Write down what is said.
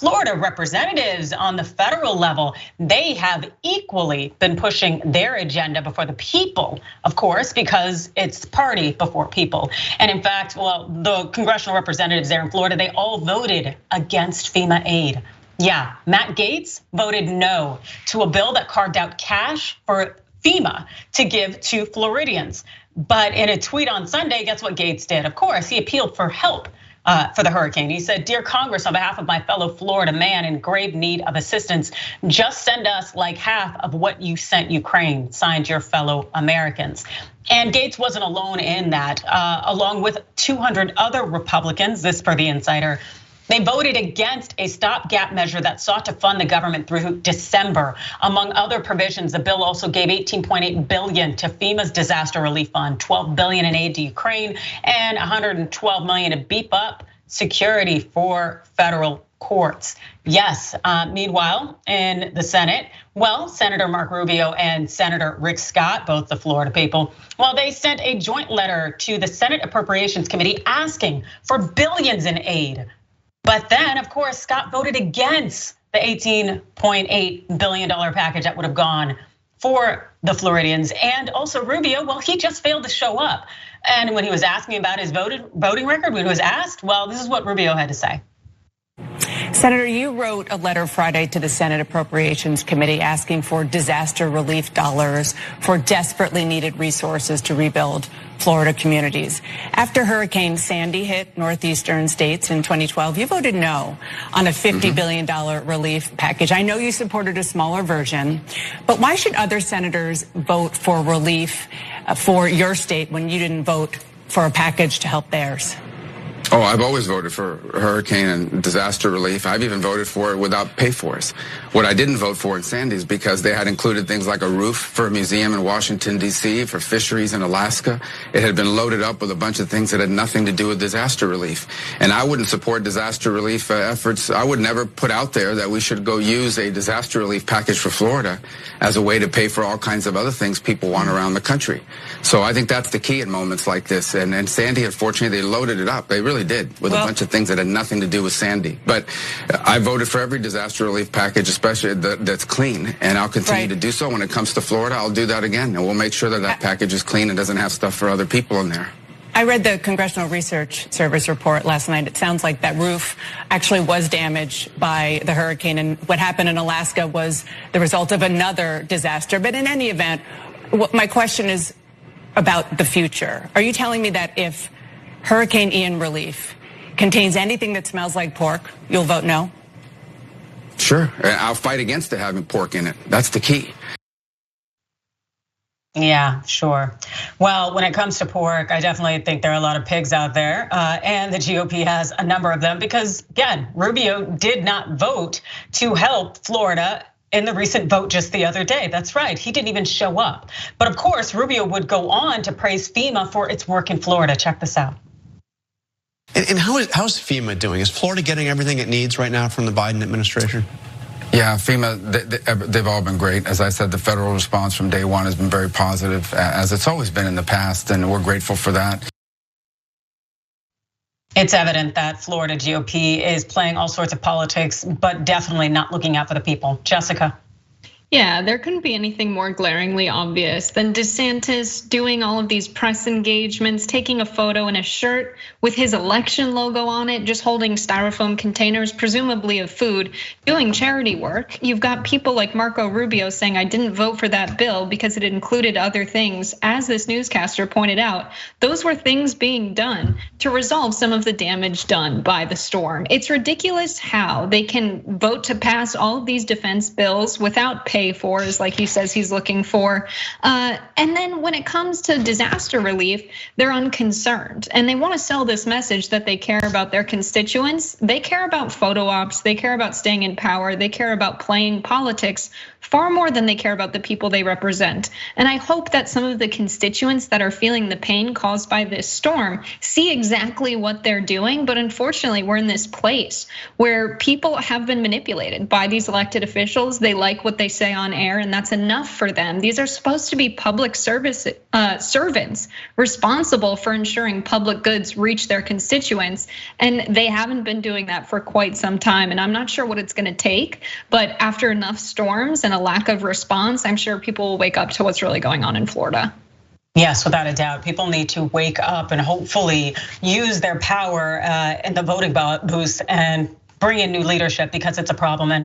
Florida representatives on the federal level, they have equally been pushing their agenda before the people, of course, because it's party before people. And in fact, well, the congressional representatives there in Florida, they all voted against FEMA aid. Yeah, Matt Gaetz voted no to a bill that carved out cash for FEMA to give to Floridians. But in a tweet on Sunday, guess what Gaetz did? Of course, he appealed for help for the hurricane. He said, "Dear Congress, on behalf of my fellow Florida man in grave need of assistance, just send us like half of what you sent Ukraine, signed your fellow Americans." And Gaetz wasn't alone in that, along with 200 other Republicans, this per the Insider. They voted against a stopgap measure that sought to fund the government through December. Among other provisions, the bill also gave $18.8 billion to FEMA's disaster relief fund, $12 billion in aid to Ukraine, and $112 million to beef up security for federal courts. Yes, meanwhile, in the Senate, well, Senator Marco Rubio and Senator Rick Scott, both the Florida people, well, they sent a joint letter to the Senate Appropriations Committee asking for billions in aid. But then, of course, Scott voted against the $18.8 billion package that would have gone for the Floridians. And also Rubio, well, he just failed to show up. And when he was asking about his voting record, when he was asked, well, this is what Rubio had to say. Senator, you wrote a letter Friday to the Senate Appropriations Committee asking for disaster relief dollars for desperately needed resources to rebuild Florida communities. After Hurricane Sandy hit northeastern states in 2012, you voted no on a $50 billion relief package. I know you supported a smaller version, but why should other senators vote for relief for your state when you didn't vote for a package to help theirs? Oh, I've always voted for hurricane and disaster relief. I've even voted for it without pay-fors. What I didn't vote for in Sandy is because they had included things like a roof for a museum in Washington, D.C., for fisheries in Alaska. It had been loaded up with a bunch of things that had nothing to do with disaster relief. And I wouldn't support disaster relief efforts. I would never put out there that we should go use a disaster relief package for Florida as a way to pay for all kinds of other things people want around the country. So I think that's the key in moments like this. And Sandy, unfortunately, they loaded it up. They really did, with a bunch of things that had nothing to do with Sandy. But I voted for every disaster relief package, especially that's clean, and I'll continue to do so. When it comes to Florida, I'll do that again, and we'll make sure that that package is clean and doesn't have stuff for other people in there. I read the Congressional Research Service report last night. It sounds like that roof actually was damaged by the hurricane, and what happened in Alaska was the result of another disaster. But in any event, my question is about the future. Are you telling me that if Hurricane Ian relief contains anything that smells like pork, you'll vote no? Sure, I'll fight against it having pork in it. That's the key. Yeah, sure. Well, when it comes to pork, I definitely think there are a lot of pigs out there, and the GOP has a number of them because, again, Rubio did not vote to help Florida in the recent vote just the other day. That's right, he didn't even show up. But of course, Rubio would go on to praise FEMA for its work in Florida. Check this out. And how's FEMA doing? Is Florida getting everything it needs right now from the Biden administration? Yeah, FEMA, they've all been great. As I said, the federal response from day one has been very positive, as it's always been in the past, and we're grateful for that. It's evident that Florida GOP is playing all sorts of politics, but definitely not looking out for the people. Jessica. Yeah, there couldn't be anything more glaringly obvious than DeSantis doing all of these press engagements, taking a photo in a shirt with his election logo on it, just holding styrofoam containers, presumably of food, doing charity work. You've got people like Marco Rubio saying, I didn't vote for that bill because it included other things. As this newscaster pointed out, those were things being done to resolve some of the damage done by the storm. It's ridiculous how they can vote to pass all of these defense bills without pay for, is like he says he's looking for. And then when it comes to disaster relief, they're unconcerned. And they want to sell this message that they care about their constituents. They care about photo ops, they care about staying in power, they care about playing politics far more than they care about the people they represent. And I hope that some of the constituents that are feeling the pain caused by this storm see exactly what they're doing. But unfortunately, we're in this place where people have been manipulated by these elected officials. They like what they say stay on air, and that's enough for them. These are supposed to be public service servants responsible for ensuring public goods reach their constituents, and they haven't been doing that for quite some time. And I'm not sure what it's going to take, but after enough storms and a lack of response, I'm sure people will wake up to what's really going on in Florida. Yes, without a doubt. People need to wake up and hopefully use their power in the voting booths and bring in new leadership, because it's a problem. And